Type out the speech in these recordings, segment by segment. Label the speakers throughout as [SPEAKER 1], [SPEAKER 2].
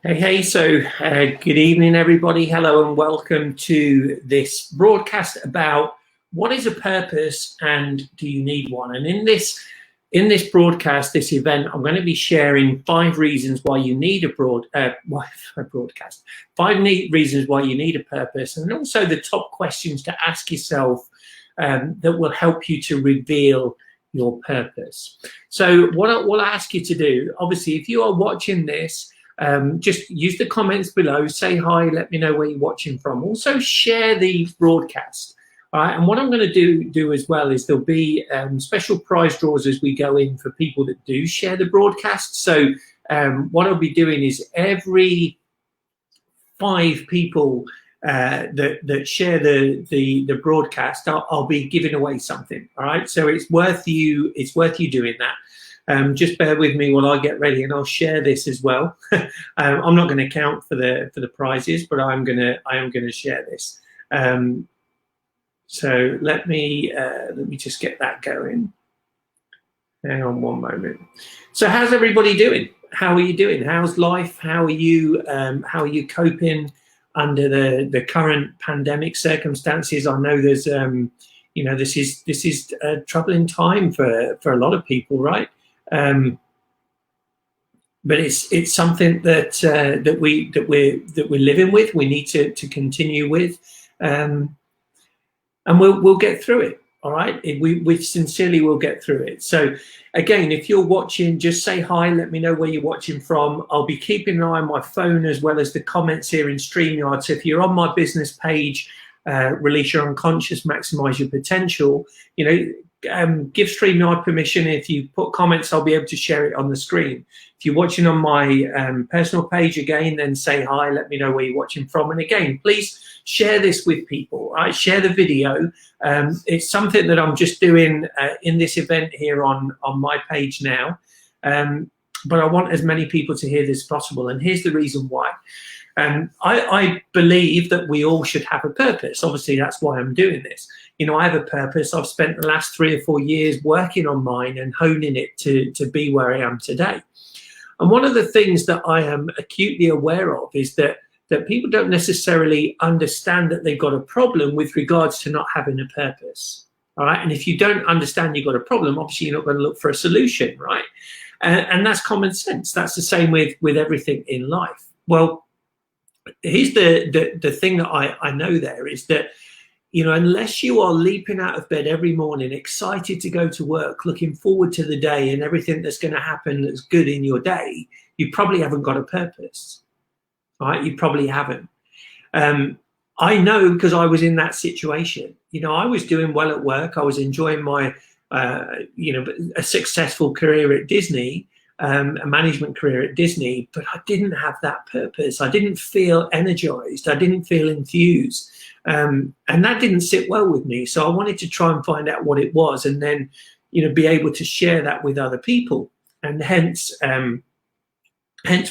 [SPEAKER 1] Hey, so good evening, everybody. Hello and welcome to this broadcast about what is a purpose and do you need one? And in this broadcast, this event, I'm going to be sharing 5 reasons why you need a broadcast, 5 reasons why you need a purpose, and also the top questions to ask yourself that will help you to reveal your purpose. So what I ask you to do, obviously, if you are watching this, just use the comments below, say hi, let me know where you're watching from. Also share the broadcast. All right, and what I'm going to do as well is there'll be special prize draws as we go in for people that do share the broadcast. So what I'll be doing is every 5 people that share the broadcast, I'll be giving away something. All right, so it's worth you doing that. Just bear with me while I get ready, and I'll share this as well. I'm not going to count for the prizes, but I am going to share this. So let me just get that going. Hang on one moment. So how's everybody doing? How are you doing? How's life? How are you coping under the current pandemic circumstances? I know there's this is a troubling time for a lot of people, right? But it's something that we're living with. We need to continue with, and we'll get through it. All right, we sincerely will get through it. So again, if you're watching, just say hi. Let me know where you're watching from. I'll be keeping an eye on my phone as well as the comments here in StreamYard. So if you're on my business page, Release Your Unconscious, Maximize Your Potential, give StreamYard permission. If you put comments, I'll be able to share it on the screen. If you're watching on my personal page, again, then say hi, let me know where you're watching from. And again, please share this with people. Right? Share the video. It's something that I'm just doing in this event here on my page now. But I want as many people to hear this as possible. And here's the reason why. I believe that we all should have a purpose. Obviously, that's why I'm doing this. I have a purpose. I've spent the last 3 or 4 years working on mine and honing it to be where I am today. And one of the things that I am acutely aware of is that people don't necessarily understand that they've got a problem with regards to not having a purpose. All right. And if you don't understand you've got a problem, obviously you're not going to look for a solution. Right. And that's common sense. That's the same with everything in life. Well, here's the thing that I know there is that, unless you are leaping out of bed every morning, excited to go to work, looking forward to the day and everything that's going to happen that's good in your day, you probably haven't got a purpose. All right? You probably haven't. I know because I was in that situation. I was doing well at work. I was enjoying my, a successful career at Disney, a management career at Disney, but I didn't have that purpose. I didn't feel energized. I didn't feel enthused. And that didn't sit well with me. So I wanted to try and find out what it was and then, be able to share that with other people. And hence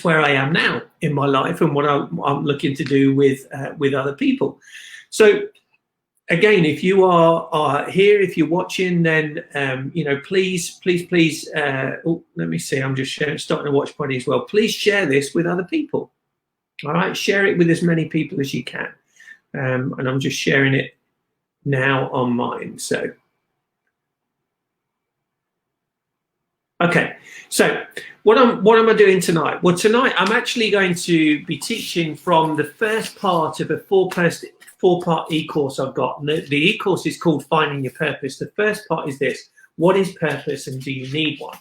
[SPEAKER 1] where I am now in my life and what I'm looking to do with other people. So again, if you are here, if you're watching, then, please, let me see, I'm just starting to watch Buddy as well. Please share this with other people. All right, share it with as many people as you can. And I'm just sharing it now on mine. So, okay. So what am I doing tonight? Well, tonight I'm actually going to be teaching from the first part of a 4-part e-course I've got. And the e-course is called Finding Your Purpose. The first part is this: what is purpose and do you need one?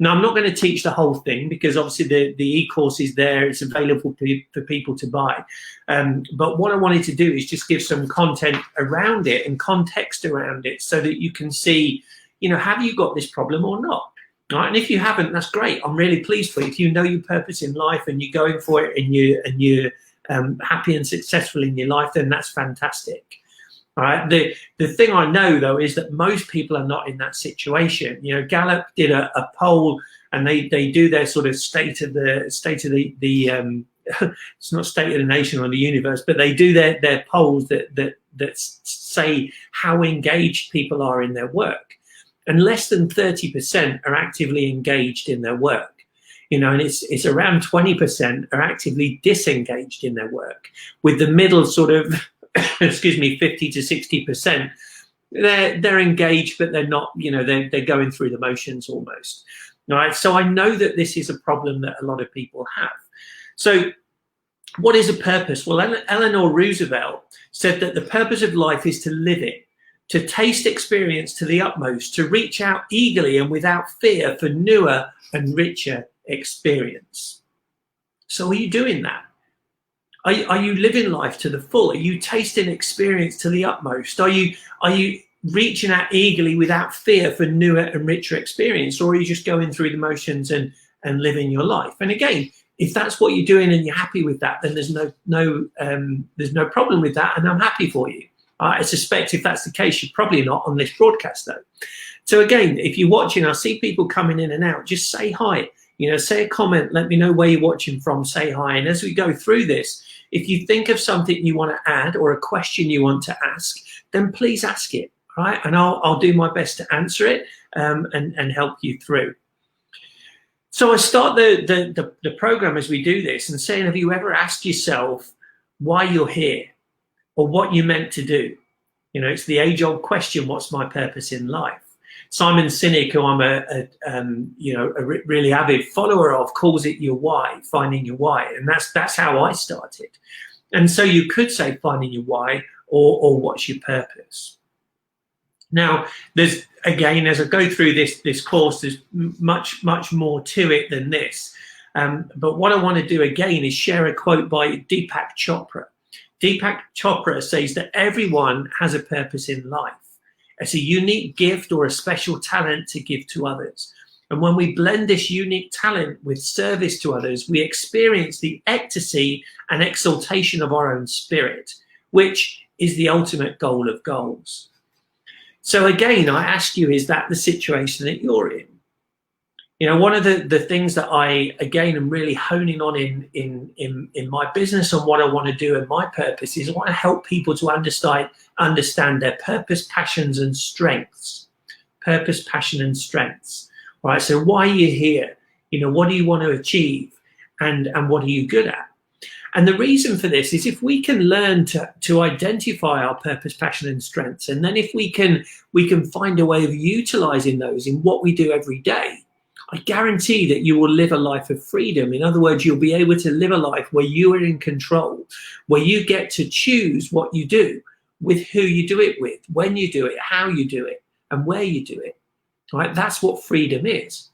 [SPEAKER 1] Now, I'm not going to teach the whole thing because obviously the e-course is there. It's available for people to buy. But what I wanted to do is just give some content around it and context around it so that you can see, have you got this problem or not? All right? And if you haven't, that's great. I'm really pleased for you. If you know your purpose in life and you're going for it and you're happy and successful in your life, then that's fantastic. All right. The thing I know, though, is that most people are not in that situation. Gallup did a poll, and they do their sort of state of the it's not state of the nation or the universe, but they do their polls that say how engaged people are in their work, and less than 30% are actively engaged in their work. and it's around 20% are actively disengaged in their work, with the middle sort of, excuse me, 50 to 60%. They're engaged, but they're not, they're going through the motions almost. All right. So I know that this is a problem that a lot of people have. So what is a purpose? Well, Eleanor Roosevelt said that the purpose of life is to live it, to taste experience to the utmost, to reach out eagerly and without fear for newer and richer experience. So are you doing that? Are you living life to the full? Are you tasting experience to the utmost? Are you reaching out eagerly without fear for newer and richer experience? Or are you just going through the motions and living your life? And again, if that's what you're doing and you're happy with that, then there's no problem with that, and I'm happy for you. I suspect if that's the case, you're probably not on this broadcast though. So again, if you're watching, I see people coming in and out, just say hi, say a comment, let me know where you're watching from, say hi. And as we go through this, if you think of something you want to add or a question you want to ask, then please ask it, right? And I'll do my best to answer it and help you through. So I start the program as we do this and saying, have you ever asked yourself why you're here or what you're meant to do? It's the age-old question, what's my purpose in life? Simon Sinek, who I'm a really avid follower of, calls it your why, finding your why. And that's how I started. And so you could say finding your why or what's your purpose. Now, there's, again, as I go through this course, there's much more to it than this. But what I want to do again is share a quote by Deepak Chopra. Deepak Chopra says that everyone has a purpose in life. It's a unique gift or a special talent to give to others. And when we blend this unique talent with service to others, we experience the ecstasy and exaltation of our own spirit, which is the ultimate goal of goals. So again, I ask you, is that the situation that you're in? One of the things that I, again, am really honing on in my business and what I want to do in my purpose is I want to help people to understand their purpose, passions, and strengths. Purpose, passion, and strengths. All right. So why are you here? What do you want to achieve? And what are you good at? And the reason for this is if we can learn to identify our purpose, passion, and strengths, and then if we can find a way of utilizing those in what we do every day, I guarantee that you will live a life of freedom. In other words, you'll be able to live a life where you are in control, where you get to choose what you do, with who you do it with, when you do it, how you do it, and where you do it. Right? That's what freedom is.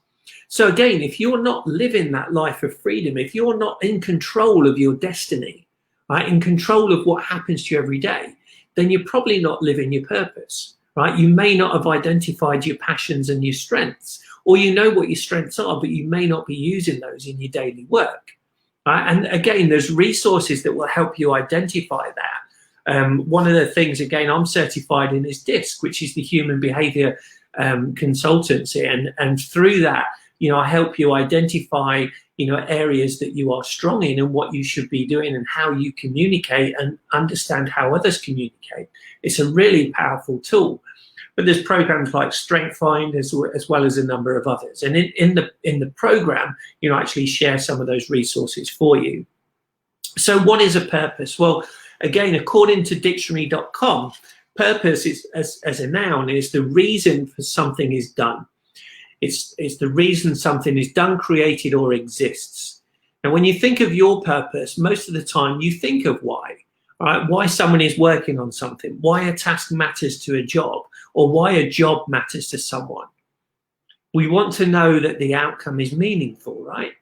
[SPEAKER 1] So again, if you're not living that life of freedom, if you're not in control of your destiny, right, in control of what happens to you every day, then you're probably not living your purpose. Right? You may not have identified your passions and your strengths, or you know what your strengths are, but you may not be using those in your daily work. Right? And again, there's resources that will help you identify that. One of the things, again, I'm certified in is DISC, which is the Human Behavior Consultancy. And through that, I help you identify, areas that you are strong in and what you should be doing and how you communicate and understand how others communicate. It's a really powerful tool. But there's programs like Strength Find as well as a number of others. And in the program, actually share some of those resources for you. So what is a purpose? Well, again, according to dictionary.com, purpose is, as a noun, is the reason for something is done. It's the reason something is done, created, or exists. And when you think of your purpose, most of the time you think of why. Right? Why someone is working on something, why a task matters to a job, or why a job matters to someone. We want to know that the outcome is meaningful, right?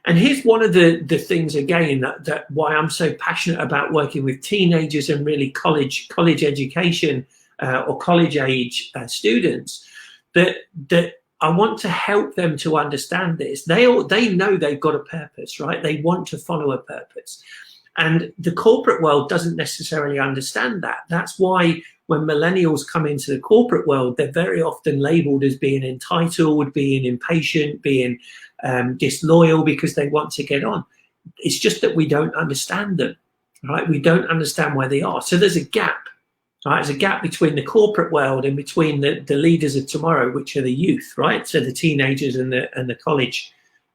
[SPEAKER 1] And here's one of the things, again, that why I'm so passionate about working with teenagers and really college education or college age students, that I want to help them to understand this. They know they've got a purpose, right? They want to follow a purpose. And the corporate world doesn't necessarily understand that. That's why when millennials come into the corporate world, they're very often labeled as being entitled, being impatient, being disloyal because they want to get on. It's just that we don't understand them, right? We don't understand where they are. So there's a gap, right? There's a gap between the corporate world and between the leaders of tomorrow, which are the youth, right? So the teenagers and the college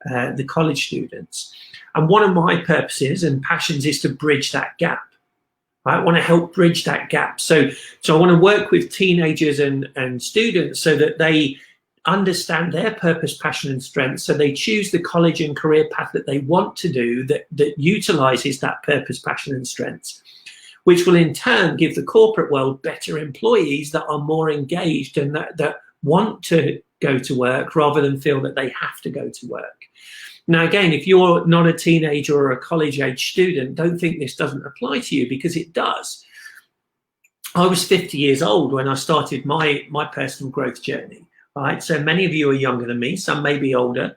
[SPEAKER 1] the college students. And one of my purposes and passions is to bridge that gap. I want to help bridge that gap. So I want to work with teenagers and students so that they understand their purpose, passion, and strengths. So they choose the college and career path that they want to do that utilizes that purpose, passion, and strengths, which will in turn give the corporate world better employees that are more engaged and that want to go to work rather than feel that they have to go to work. Now, again, if you're not a teenager or a college-age student, don't think this doesn't apply to you, because it does. I was 50 years old when I started my personal growth journey. Right? So many of you are younger than me, some may be older.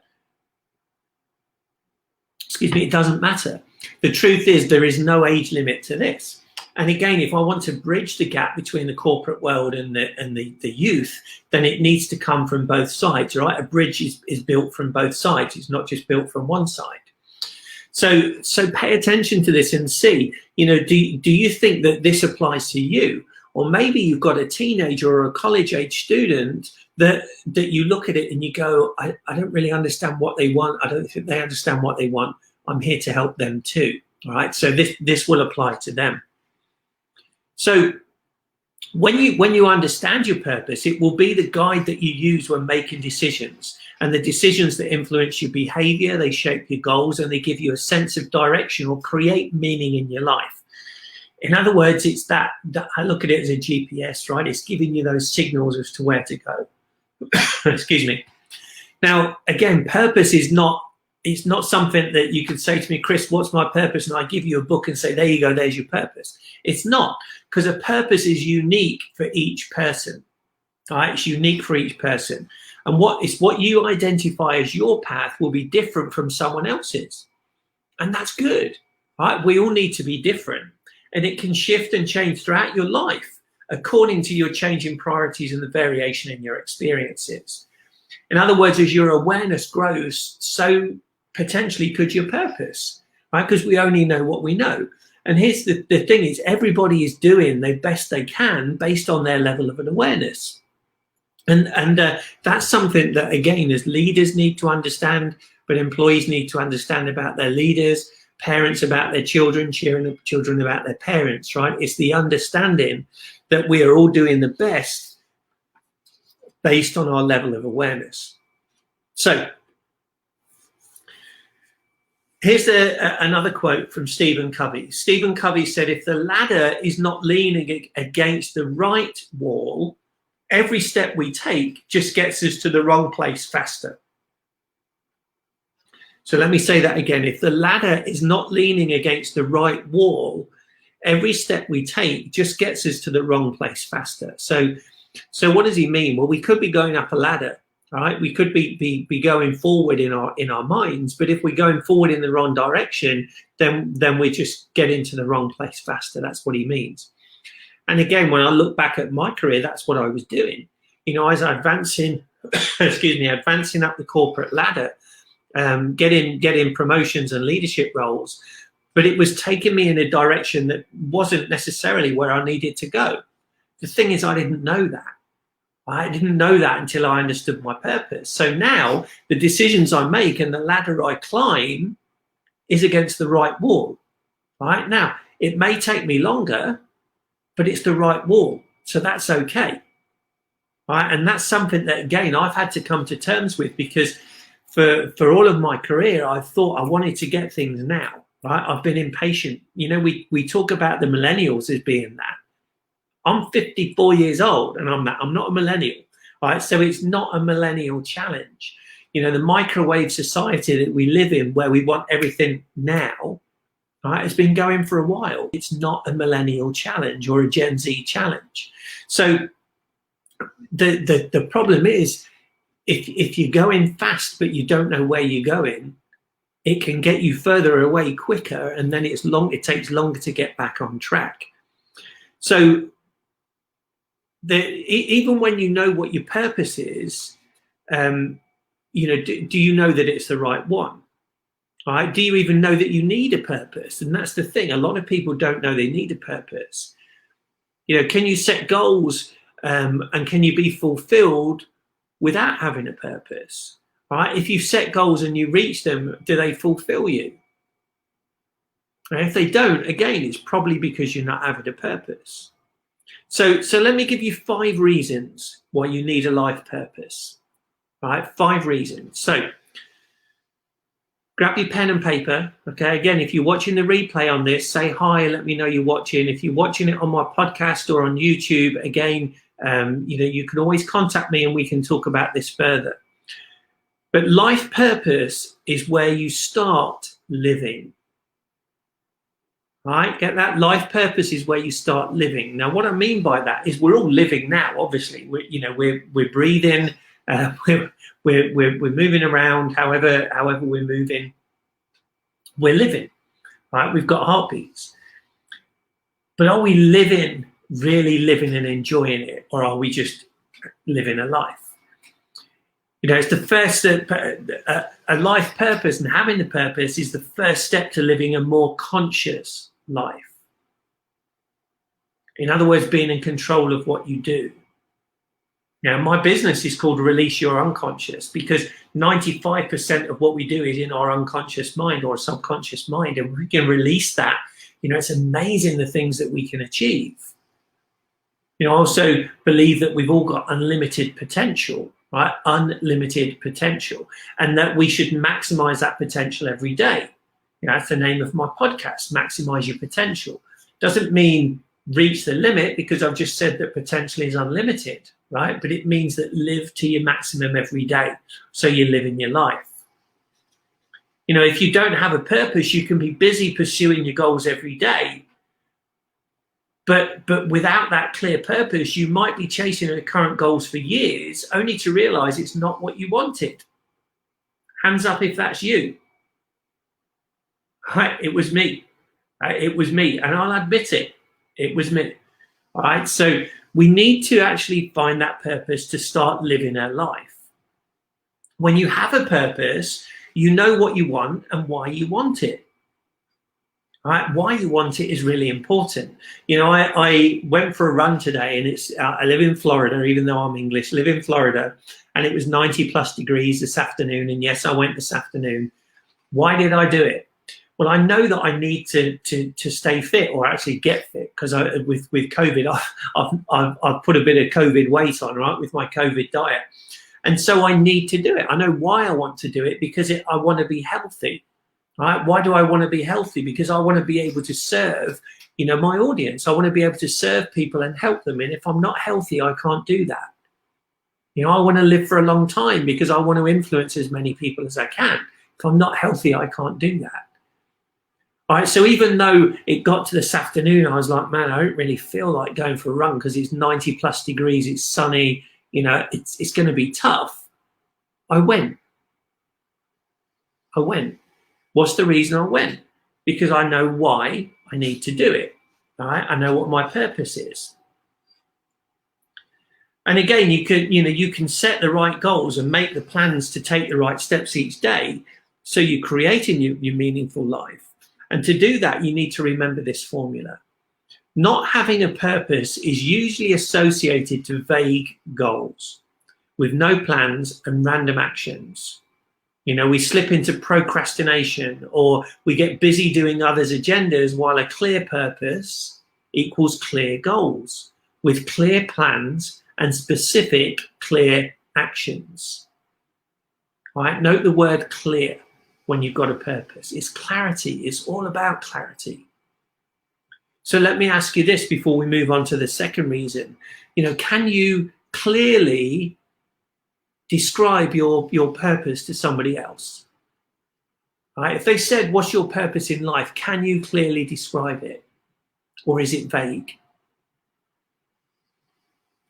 [SPEAKER 1] Excuse me, it doesn't matter. The truth is there is no age limit to this. And again, if I want to bridge the gap between the corporate world and the youth, then it needs to come from both sides, right? A bridge is built from both sides. It's not just built from one side. So pay attention to this and see, do you think that this applies to you? Or maybe you've got a teenager or a college-age student that you look at it and you go, I don't really understand what they want. I don't think they understand what they want. I'm here to help them too, all right? So this will apply to them. So when you understand your purpose, it will be the guide that you use when making decisions, and the decisions that influence your behavior, they shape your goals, and they give you a sense of direction or create meaning in your life. In other words, it's that I look at it as a GPS, right? It's giving you those signals as to where to go. Excuse me. Now, again, purpose is not, it's not something that you can say to me, Chris, what's my purpose? And I give you a book and say, there you go, there's your purpose. It's not, because a purpose is unique for each person. Right? It's unique for each person. And what you identify as your path will be different from someone else's. And that's good. Right? We all need to be different. And it can shift and change throughout your life according to your changing priorities and the variation in your experiences. In other words, as your awareness grows, so potentially could your purpose, right? Because we only know what we know. And here's the thing is, everybody is doing the best they can based on their level of an awareness. And that's something that, again, as leaders need to understand, but employees need to understand about their leaders, parents about their children, children about their parents, right? It's the understanding that we are all doing the best based on our level of awareness. So here's another quote from Stephen Covey. Stephen Covey said, if the ladder is not leaning against the right wall, every step we take just gets us to the wrong place faster. So let me say that again. If the ladder is not leaning against the right wall, every step we take just gets us to the wrong place faster. So what does he mean? Well, we could be going up a ladder, right? We could be going forward in our minds, but if we're going forward in the wrong direction, then we just get into the wrong place faster. That's what he means. And again, when I look back at my career, that's what I was doing. As I advancing up the corporate ladder, getting promotions and leadership roles, but it was taking me in a direction that wasn't necessarily where I needed to go. The thing is, I didn't know that. I didn't know that until I understood my purpose. So now the decisions I make and the ladder I climb is against the right wall. Right? Now, it may take me longer, but it's the right wall. So that's okay. Right? And that's something that, again, I've had to come to terms with, because for all of my career, I thought I wanted to get things now. Right? I've been impatient. We talk about the millennials as being that. I'm 54 years old and I'm not a millennial. Right? So it's not a millennial challenge. The microwave society that we live in, where we want everything now, right, it's been going for a while. It's not a millennial challenge or a Gen Z challenge. So the problem is, if you're going fast but you don't know where you're going, it can get you further away quicker, and then it takes longer to get back on track. So even when you know what your purpose is, do you know that it's the right one? Right? Do you even know that you need a purpose? And that's the thing. A lot of people don't know they need a purpose. Can you set goals and can you be fulfilled without having a purpose? right? If you set goals and you reach them, do they fulfill you? And if they don't, again, it's probably because you're not having a purpose. So let me give you 5 reasons why you need a life purpose, right? 5 reasons. So grab your pen and paper, okay? Again, if you're watching the replay on this, say hi, let me know you're watching. If you're watching it on my podcast or on YouTube, again, you can always contact me and we can talk about this further. But life purpose is where you start living. Right? Get that? Life purpose is where you start living. Now, what I mean by that is we're all living now. Obviously, we're breathing, we're moving around. However we're moving, we're living. Right? We've got heartbeats. But are we living, really living and enjoying it, or are we just living a life? It's the first a life purpose, and having the purpose is the first step to living a more conscious life. In other words, being in control of what you do. Now, my business is called Release Your Unconscious, because 95% of what we do is in our unconscious mind or subconscious mind, and we can release that. It's amazing the things that we can achieve. I also believe that we've all got unlimited potential, right? Unlimited potential, and that we should maximize that potential every day. That's the name of my podcast, Maximize Your Potential. Doesn't mean reach the limit, because I've just said that potential is unlimited, right? But it means that live to your maximum every day, so you're living your life. If you don't have a purpose, you can be busy pursuing your goals every day, but without that clear purpose, you might be chasing the current goals for years, only to realize it's not what you wanted. Hands up if that's you. Right, it was me. It was me, and I'll admit it. It was me. All right, so we need to actually find that purpose to start living our life. When you have a purpose, you know what you want and why you want it. All right, why you want it is really important. I went for a run today, and I live in Florida, even though I'm English. Live in Florida, and it was 90+ degrees this afternoon. And yes, I went this afternoon. Why did I do it? Well, I know that I need to stay fit, or actually get fit, because with COVID, I've put a bit of COVID weight on, right, with my COVID diet. And so I need to do it. I know why I want to do it, because I want to be healthy, right? Why do I want to be healthy? Because I want to be able to serve, my audience. I want to be able to serve people and help them. And if I'm not healthy, I can't do that. I want to live for a long time, because I want to influence as many people as I can. If I'm not healthy, I can't do that. All right, so even though it got to this afternoon, I was like, man, I don't really feel like going for a run, because it's 90+ degrees, it's sunny, it's going to be tough. I went. What's the reason I went? Because I know why I need to do it. All right, I know what my purpose is. And again, you can set the right goals and make the plans to take the right steps each day, so you're creating your meaningful life. And to do that, you need to remember this formula. Not having a purpose is usually associated to vague goals with no plans and random actions. We slip into procrastination, or we get busy doing others' agendas, while a clear purpose equals clear goals with clear plans and specific clear actions. All right, note the word clear. When you've got a purpose, it's clarity. It's all about clarity. So let me ask you this before we move on to the second reason. Can you clearly describe your purpose to somebody else? All right? If they said, what's your purpose in life? Can you clearly describe it? Or is it vague?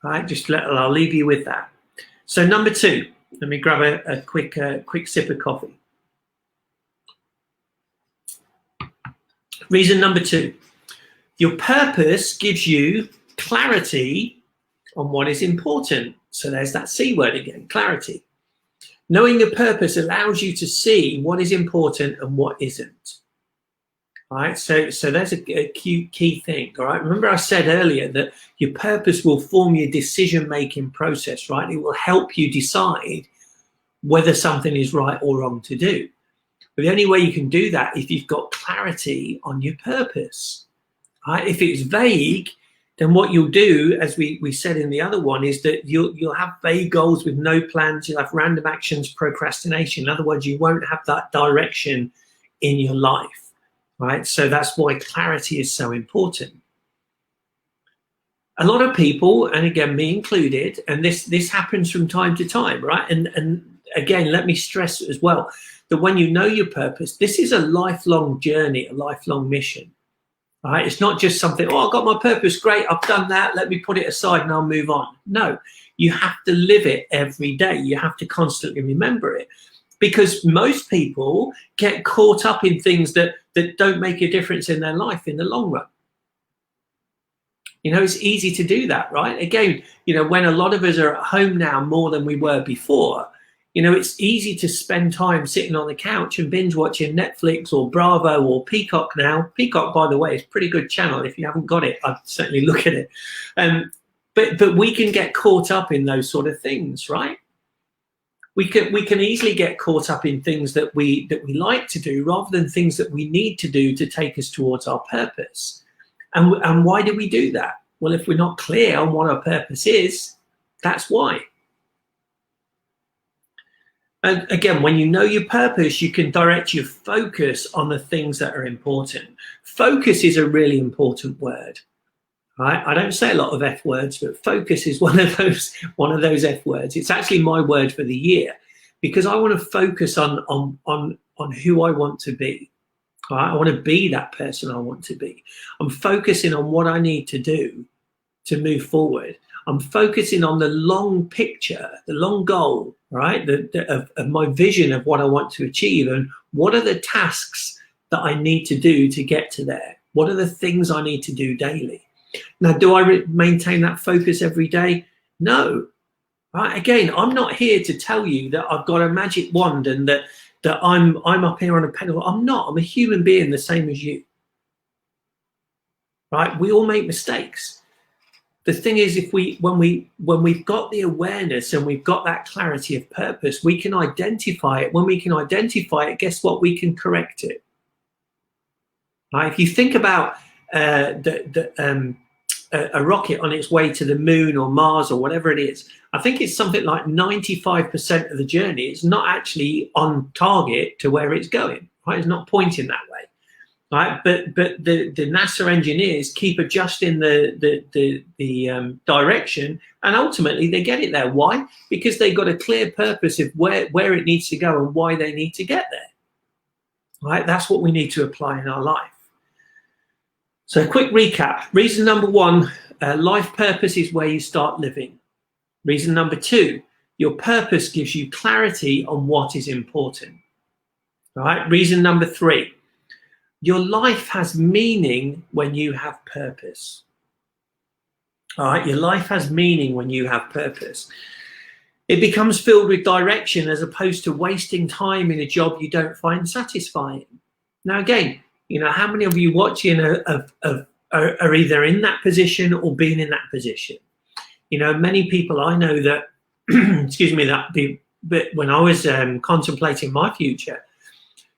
[SPEAKER 1] All right, I'll leave you with that. So number 2, let me grab a quick sip of coffee. Reason number 2, your purpose gives you clarity on what is important. So there's that C word again, clarity. Knowing your purpose allows you to see what is important and what isn't. All right, so there's a key thing. All right, remember I said earlier that your purpose will form your decision-making process, right? It will help you decide whether something is right or wrong to do. But the only way you can do that is if you've got clarity on your purpose. Right? If it's vague, then what you'll do, as we said in the other one, is that you'll have vague goals with no plans. You'll have random actions, procrastination. In other words, you won't have that direction in your life, right? So that's why clarity is so important. A lot of people, and again, me included, and this happens from time to time, right? And again, let me stress as well, that when you know your purpose, this is a lifelong journey, a lifelong mission. Right? It's not just something, oh, I got my purpose, great, I've done that, let me put it aside and I'll move on. No, you have to live it every day. You have to constantly remember it, because most people get caught up in things that don't make a difference in their life in the long run. You know, it's easy to do that, right? Again, you know, when a lot of us are at home now more than we were before, you know, it's easy to spend time sitting on the couch and binge watching Netflix or Bravo or Peacock now. Peacock, by the way, is a pretty good channel. If you haven't got it, I'd certainly look at it. But we can get caught up in those sort of things, right? We can easily get caught up in things that we like to do rather than things that we need to do to take us towards our purpose. And why do we do that? Well, if we're not clear on what our purpose is, that's why. And again, when you know your purpose, you can direct your focus on the things that are important. Focus is a really important word, right? I don't say a lot of F words, but focus is one of those F words. It's actually my word for the year, because I want to focus on who I want to be. Right? I want to be that person I want to be. I'm focusing on what I need to do to move forward. I'm focusing on the long picture, the long goal, right? Of my vision of what I want to achieve, and what are the tasks that I need to do to get to there? What are the things I need to do daily? Now, do I maintain that focus every day? No. Right? Again, I'm not here to tell you that I've got a magic wand and that I'm up here on a pedal. I'm not. I'm a human being the same as you. Right? We all make mistakes. The thing is, when we've got the awareness and we've got that clarity of purpose, we can identify it. When we can identify it, guess what? We can correct it. Right? If you think about a rocket on its way to the moon or Mars or whatever it is, I think it's something like 95% of the journey. It's not actually on target to where it's going. Right? It's not pointing that way. Right, but the NASA engineers keep adjusting the direction, and ultimately they get it there. Why? Because they've got a clear purpose of where it needs to go and why they need to get there. Right, that's what we need to apply in our life. So, a quick recap. Reason number one: life purpose is where you start living. Reason number two: your purpose gives you clarity on what is important. Right. Reason number three: your life has meaning when you have purpose. All right, your life has meaning when you have purpose. It becomes filled with direction as opposed to wasting time in a job you don't find satisfying. Now, again, you know, how many of you watching are either in that position or been in that position? You know, many people I know that, excuse me, but when I was contemplating my future,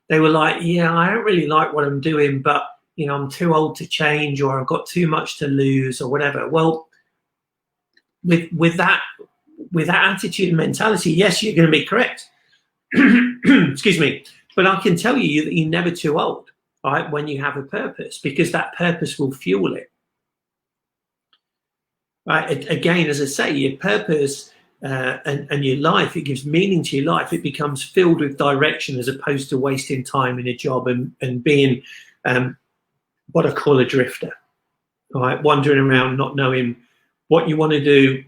[SPEAKER 1] they were like, yeah, I don't really like what I'm doing, but, you know, I'm too old to change, or I've got too much to lose, or whatever. Well, with that attitude and mentality, yes, you're going to be correct. Excuse me. But I can tell you that you're never too old, right, when you have a purpose, because that purpose will fuel it. Right? Again, as I say, your purpose and your life, it gives meaning to your life. It becomes filled with direction as opposed to wasting time in a job and being what I call a drifter, right? Wandering around, not knowing what you want to do,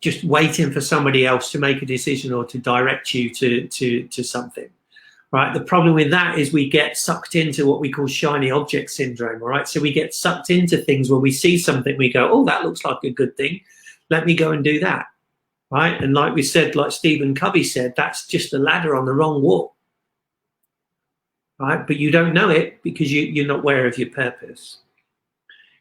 [SPEAKER 1] just waiting for somebody else to make a decision or to direct you to something, right? The problem with that is we get sucked into what we call shiny object syndrome, all right? So we get sucked into things where we see something, we go, oh, that looks like a good thing. Let me go and do that. Right, and like we said, like Stephen Covey said, that's just a ladder on the wrong wall. Right, but you don't know it because you're not aware of your purpose.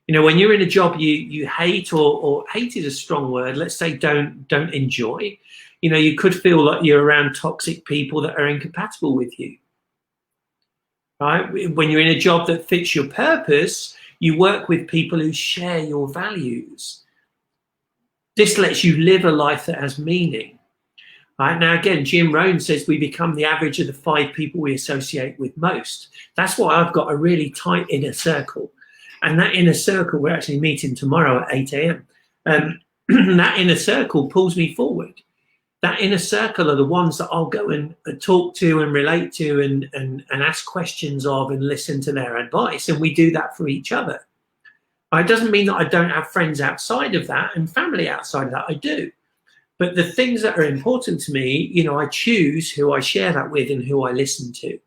[SPEAKER 1] You know, when you're in a job you hate, or hate is a strong word. Let's say don't enjoy. You know, you could feel like you're around toxic people that are incompatible with you, right? When you're in a job that fits your purpose, you work with people who share your values. This lets you live a life that has meaning. Right? Now, again, Jim Rohn says we become the average of the 5 people we associate with most. That's why I've got a really tight inner circle. And that inner circle, we're actually meeting tomorrow at 8 a.m. That inner circle pulls me forward. That inner circle are the ones that I'll go and talk to and relate to and ask questions of and listen to their advice. And we do that for each other. It doesn't mean that I don't have friends outside of that and family outside of that. I do. But the things that are important to me, you know, I choose who I share that with and who I listen to.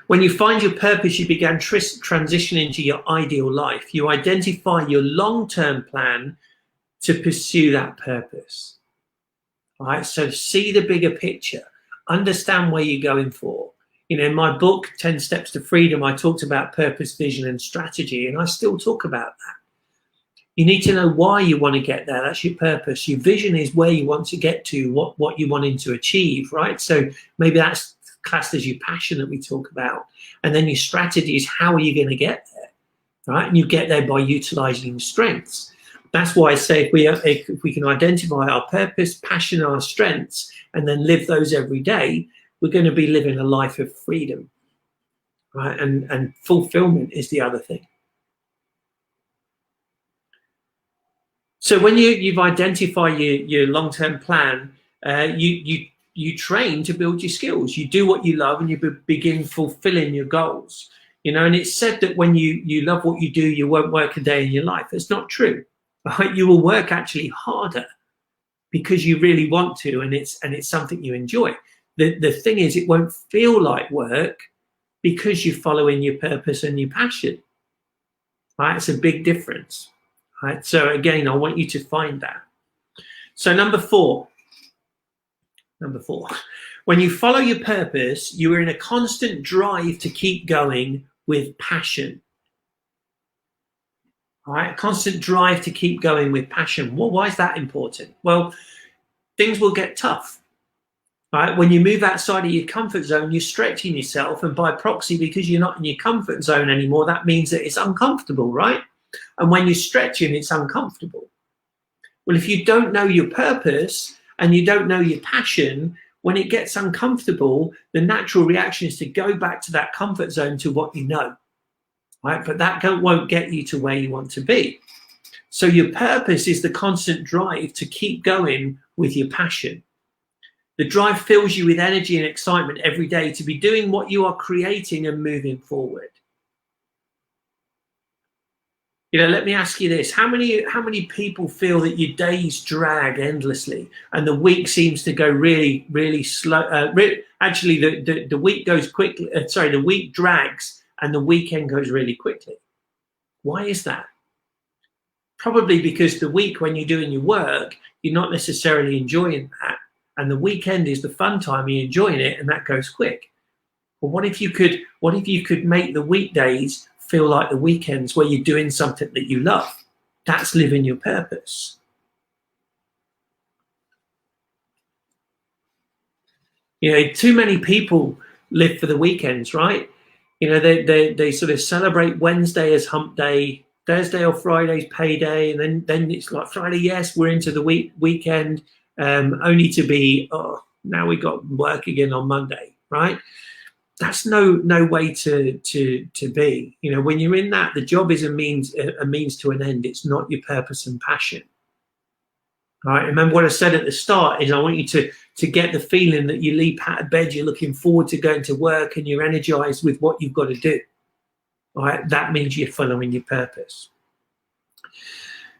[SPEAKER 1] When you find your purpose, you begin transitioning into your ideal life. You identify your long-term plan to pursue that purpose. All right, so see the bigger picture. Understand where you're going for. You know, in my book, 10 Steps to Freedom, I talked about purpose, vision, and strategy, and I still talk about that. You need to know why you want to get there. That's your purpose. Your vision is where you want to get to, what you're wanting to achieve, right? So maybe that's classed as your passion that we talk about. And then your strategy is how are you going to get there, right? And you get there by utilizing strengths. That's why I say if we can identify our purpose, passion, our strengths, and then live those every day, we're going to be living a life of freedom, right? And fulfillment is the other thing. So when you've identified your long-term plan, you train to build your skills. You do what you love, and you begin fulfilling your goals. You know, and it's said that when you love what you do, you won't work a day in your life. It's not true. Right? You will work actually harder because you really want to, and it's something you enjoy. The thing is, it won't feel like work because you're following your purpose and your passion. Right? It's a big difference. Right? So again, I want you to find that. So number four, when you follow your purpose, you are in a constant drive to keep going with passion. All right, a constant drive to keep going with passion. Well, why is that important? Well, things will get tough. Right? When you move outside of your comfort zone, you're stretching yourself, and by proxy, because you're not in your comfort zone anymore, that means that it's uncomfortable, right? And when you're stretching, it's uncomfortable. Well, if you don't know your purpose and you don't know your passion, when it gets uncomfortable, the natural reaction is to go back to that comfort zone, to what you know, right? But that won't get you to where you want to be. So your purpose is the constant drive to keep going with your passion. The drive fills you with energy and excitement every day to be doing what you are creating and moving forward. You know, let me ask you this. How many people feel that your days drag endlessly and the week seems to go really, really slow? Actually, the week goes quickly. The week drags and the weekend goes really quickly. Why is that? Probably because the week, when you're doing your work, you're not necessarily enjoying that. And the weekend is the fun time, you're enjoying it, and that goes quick. But what if you could make the weekdays feel like the weekends, where you're doing something that you love? That's living your purpose. You know, too many people live for the weekends, right? You know, they sort of celebrate Wednesday as hump day, Thursday or Friday's payday, and then it's like Friday, yes, we're into the weekend, only to be, oh, now we got work again on Monday, right? That's no way to be. You know, when you're in that, the job is a means to an end. It's not your purpose and passion. All right. Remember what I said at the start is I want you to get the feeling that you leap out of bed, you're looking forward to going to work, and you're energized with what you've got to do. All right. That means you're following your purpose.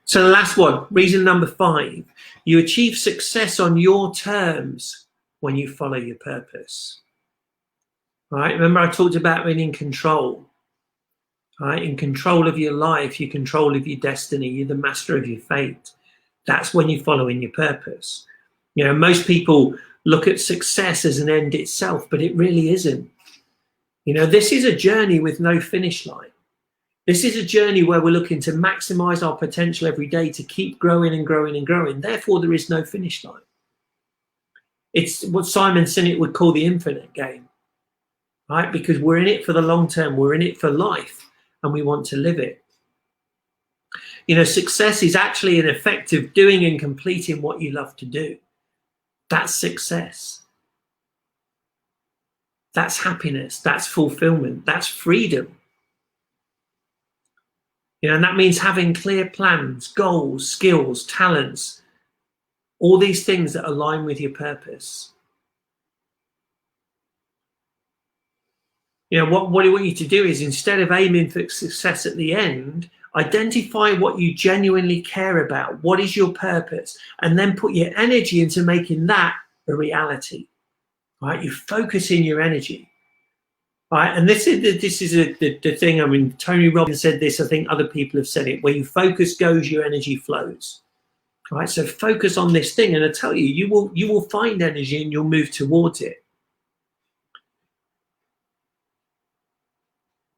[SPEAKER 1] So the last one, reason number 5, you achieve success on your terms when you follow your purpose. Right? Remember I talked about being in control. Right? In control of your life, you're control of your destiny, you're the master of your fate. That's when you're following your purpose. You know, most people look at success as an end itself, but it really isn't. You know, this is a journey with no finish line. This is a journey where we're looking to maximize our potential every day to keep growing and growing and growing. Therefore, there is no finish line. It's what Simon Sinek would call the infinite game, right? Because we're in it for the long term, we're in it for life, and we want to live it. You know, success is actually an effect of doing and completing what you love to do. That's success. That's happiness. That's fulfillment. That's freedom. You know, and that means having clear plans, goals, skills, talents, all these things that align with your purpose. You know, what I want you to do is, instead of aiming for success at the end, identify what you genuinely care about. What is your purpose? And then put your energy into making that a reality. Right? You focus in your energy. Right? And this is the thing. I mean, Tony Robbins said this. I think other people have said it. Where you focus goes, your energy flows. Right? So focus on this thing, and I tell you, you will find energy and you'll move towards it.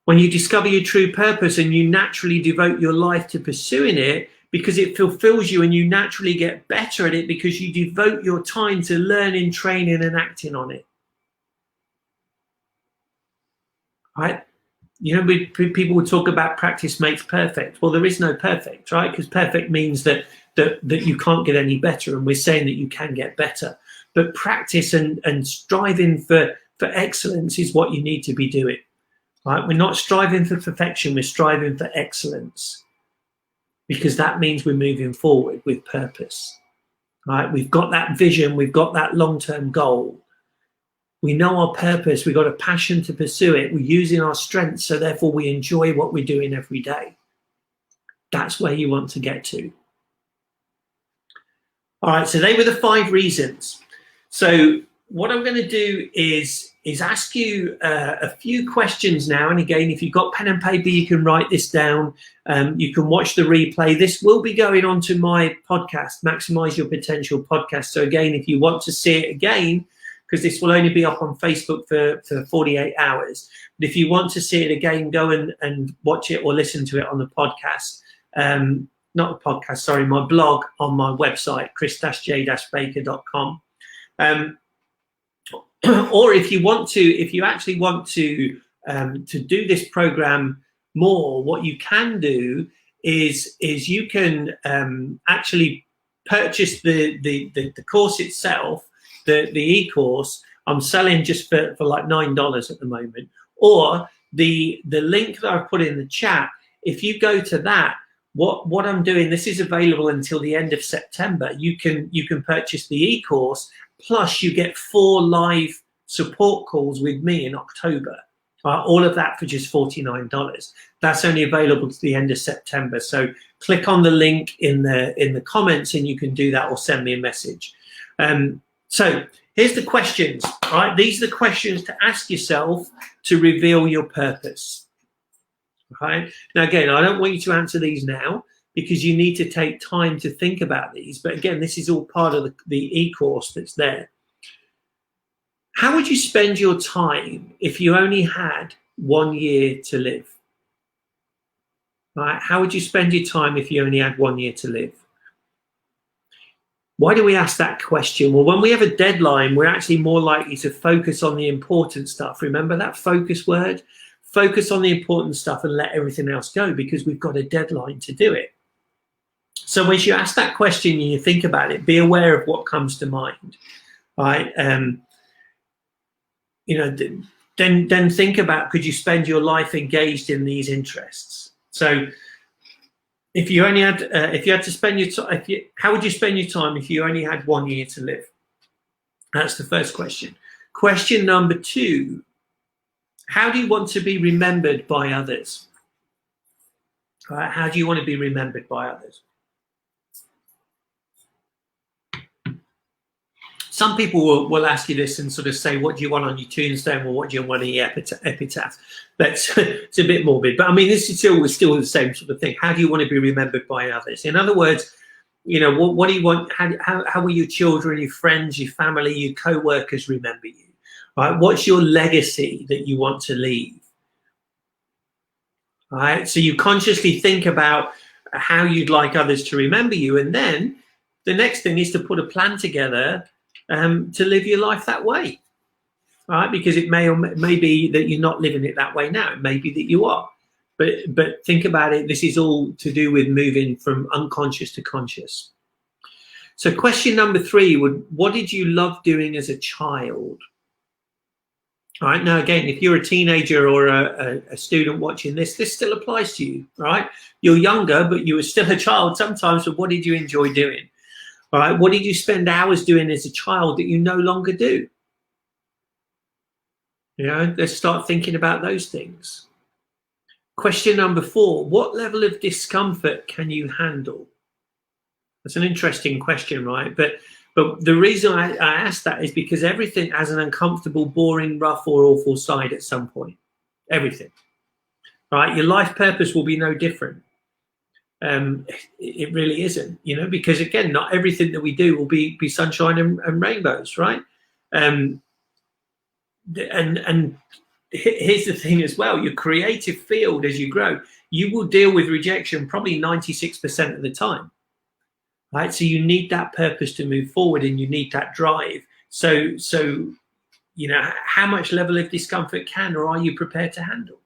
[SPEAKER 1] When you discover your true purpose and you naturally devote your life to pursuing it because it fulfills you, and you naturally get better at it because you devote your time to learning, training, and acting on it. Right? You know, people will talk about practice makes perfect. Well, there is no perfect, right? Because perfect means that you can't get any better, and we're saying that you can get better. But practice and striving for excellence is what you need to be doing. Right? We're not striving for perfection, we're striving for excellence, because that means we're moving forward with purpose. Right? We've got that vision, we've got that long-term goal. We know our purpose, we've got a passion to pursue it, we're using our strengths, so therefore we enjoy what we're doing every day. That's where you want to get to. All right, so they were the 5 reasons. So what I'm going to do is ask you a few questions now. And again, if you've got pen and paper, you can write this down. You can watch the replay. This will be going on to my podcast, Maximize Your Potential podcast. So again, if you want to see it again, because this will only be up on Facebook for 48 hours. But if you want to see it again, go and watch it or listen to it on the podcast. Not the podcast, sorry, my blog on my website, chris-j-baker.com. Or if you actually want to do this program more, what you can do is you can actually purchase the course itself, the eCourse. I'm selling just for like $9 at the moment. Or the link that I've put in the chat, if you go to that, what I'm doing, this is available until the end of September. You can purchase the eCourse, plus you get 4 live support calls with me in October. All of that for just $49. That's only available to the end of September. So click on the link in the comments and you can do that, or send me a message. So here's the questions. All right, these are the questions to ask yourself to reveal your purpose. Okay. Now, again, I don't want you to answer these now because you need to take time to think about these. But again, this is all part of the eCourse that's there. How would you spend your time if you only had 1 year to live? Right? How would you spend your time if you only had 1 year to live? Why do we ask that question? Well, when we have a deadline, we're actually more likely to focus on the important stuff. Remember that focus word? Focus on the important stuff and let everything else go, because we've got a deadline to do it. So as you ask that question and you think about it, be aware of what comes to mind, right? You know, then think about, could you spend your life engaged in these interests? So if you only had, if you had to spend your time, how would you spend your time if you only had 1 year to live? That's the first question. Question number 2. How do you want to be remembered by others? Right? How do you want to be remembered by others? Some people will ask you this and sort of say, what do you want on your tombstone, or what do you want on your epitaph? That's it's a bit morbid, but I mean, this is still the same sort of thing. How do you want to be remembered by others? In other words, you know, what do you want? How will your children, your friends, your family, your co-workers remember you? Right? What's your legacy that you want to leave? All right, so you consciously think about how you'd like others to remember you, and then the next thing is to put a plan together to live your life that way. All right, because it may be that you're not living it that way now. It may be that you are, but think about it. This is all to do with moving from unconscious to conscious. So question number 3 would, what did you love doing as a child? All right, now again, if you're a teenager or a student watching this still applies to you, right? You're younger, but you were still a child sometimes, so what did you enjoy doing? All right, what did you spend hours doing as a child that you no longer do? You know, let's start thinking about those things. Question number 4, what level of discomfort can you handle? That's an interesting question, right? But the reason I ask that is because everything has an uncomfortable, boring, rough, or awful side at some point. Everything, right? Your life purpose will be no different. It really isn't, you know, because again, not everything that we do will be sunshine and rainbows, right? And here's the thing as well: your creative field, as you grow, you will deal with rejection probably 96% of the time. Right, so you need that purpose to move forward, and you need that drive. So you know, how much level of discomfort can or are you prepared to handle?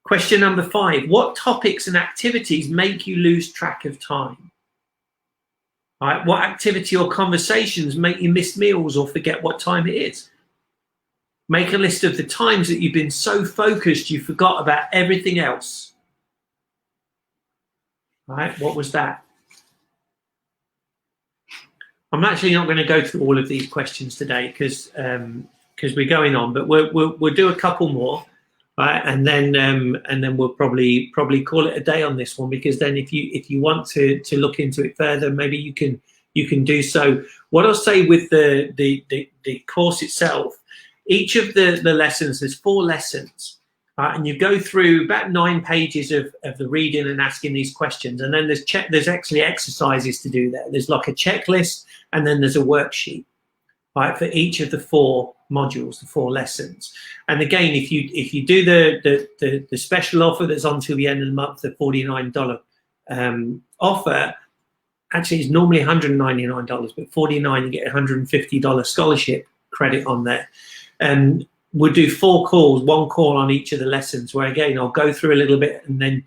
[SPEAKER 1] Question number 5, what topics and activities make you lose track of time? All right, what activity or conversations make you miss meals or forget what time it is? Make a list of the times that you've been so focused you forgot about everything else. All right, what was that? I'm actually not going to go through all of these questions today because we're going on, but we'll do a couple more, right? And then we'll probably call it a day on this one, because then if you want to look into it further, maybe you can do so. What I'll say with the course itself, each of the lessons, there's 4 lessons. And you go through about 9 pages of the reading and asking these questions, and then there's actually exercises to do there. There's like a checklist, and then there's a worksheet, right, for each of the 4 modules, the 4 lessons. And again, if you do the special offer that's on till the end of the month, the $49 offer, actually it's normally $199, but $49 you get $150 scholarship credit on there. And we'll do 4 calls, 1 call on each of the lessons, where again I'll go through a little bit and then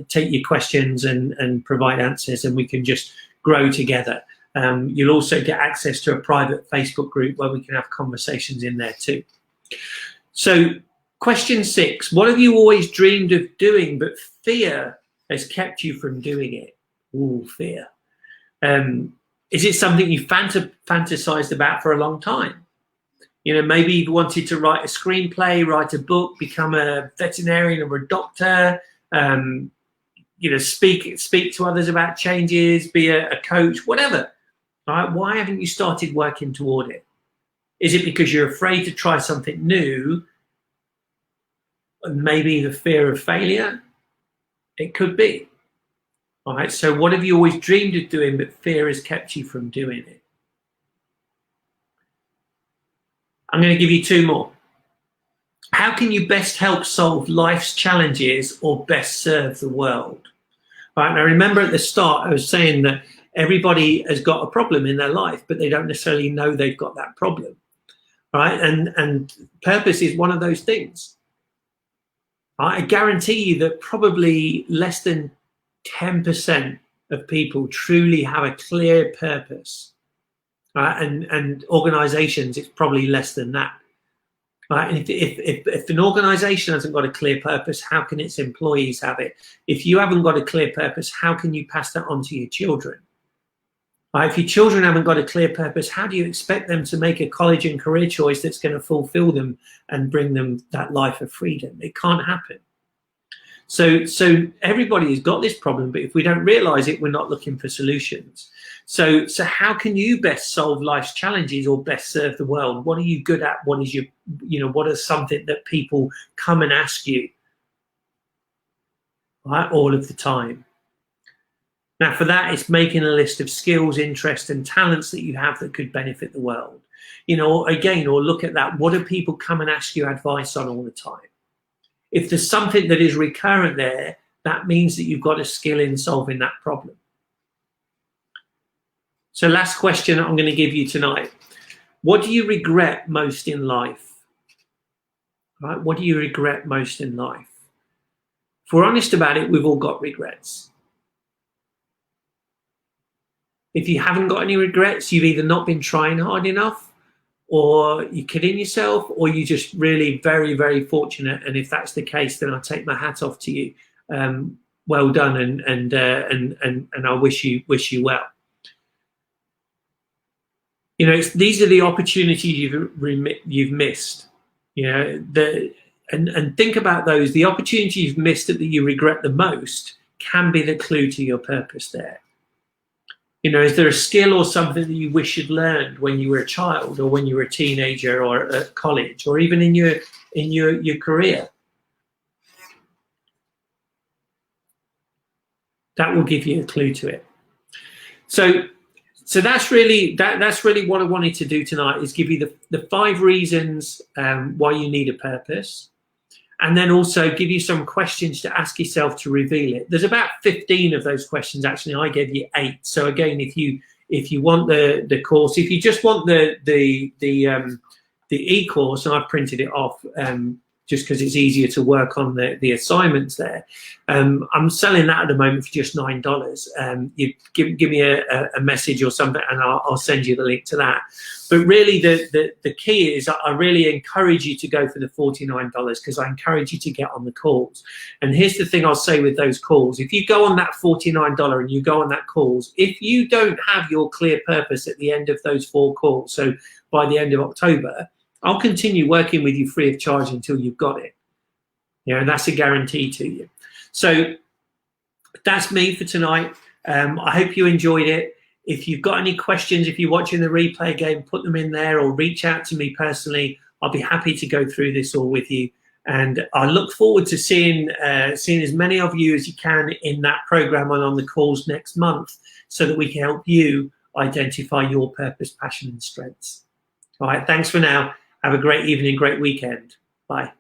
[SPEAKER 1] take your questions and provide answers, and we can just grow together. You'll also get access to a private Facebook group where we can have conversations in there too. So question 6, what have you always dreamed of doing but fear has kept you from doing it? Ooh, fear. Is it something you fantasized about for a long time? You know, maybe you wanted to write a screenplay, write a book, become a veterinarian or a doctor, you know, speak to others about changes, be a coach, whatever. Right? Why haven't you started working toward it? Is it because you're afraid to try something new? Maybe the fear of failure? It could be. All right, so what have you always dreamed of doing but fear has kept you from doing it? I'm going to give you 2 more. How can you best help solve life's challenges or best serve the world? All right, now remember at the start I was saying that everybody has got a problem in their life, but they don't necessarily know they've got that problem. All right, and purpose is one of those things. All right, I guarantee you that probably less than 10% of people truly have a clear purpose. And organizations, it's probably less than that. And if an organization hasn't got a clear purpose, how can its employees have it? If you haven't got a clear purpose, how can you pass that on to your children? If your children haven't got a clear purpose, how do you expect them to make a college and career choice that's going to fulfill them and bring them that life of freedom? It can't happen. So everybody has got this problem, but if we don't realize it, we're not looking for solutions. So how can you best solve life's challenges or best serve the world? What are you good at? What is what is something that people come and ask you, right, all of the time? Now for that, it's making a list of skills, interests and talents that you have that could benefit the world. Again, or look at that. What do people come and ask you advice on all the time? If there's something that is recurrent there, that means that you've got a skill in solving that problem. So last question I'm going to give you tonight. What do you regret most in life? Right? What do you regret most in life? If we're honest about it, we've all got regrets. If you haven't got any regrets, you've either not been trying hard enough, or you're kidding yourself, or you're just really very, very fortunate. And if that's the case, then I take my hat off to you. Well done, and I wish you well. You know, these are the opportunities you've missed. You know, and think about those. The opportunities you've missed that you regret the most can be the clue to your purpose there. You know, is there a skill or something that you wish you'd learned when you were a child, or when you were a teenager, or at college, or even in your career? That will give you a clue to it. So that's really what I wanted to do tonight, is give you the 5 reasons why you need a purpose, and then also give you some questions to ask yourself to reveal it. There's about 15 of those questions. Actually, I gave you 8. So again, if you want the course, if you just want the eCourse, and I've printed it off just because it's easier to work on the assignments there. I'm selling that at the moment for just $9. You give me a message or something, and I'll send you the link to that. But really, the key is I really encourage you to go for the $49, because I encourage you to get on the calls. And here's the thing I'll say with those calls: if you go on that $49 and you go on that calls, if you don't have your clear purpose at the end of those 4 calls, so by the end of October, I'll continue working with you free of charge until you've got it. You know, and that's a guarantee to you. So that's me for tonight. I hope you enjoyed it. If you've got any questions, if you're watching the replay again, put them in there, or reach out to me personally. I'll be happy to go through this all with you. And I look forward to seeing as many of you as you can in that program and on the calls next month, so that we can help you identify your purpose, passion, and strengths. All right, thanks for now. Have a great evening, great weekend. Bye.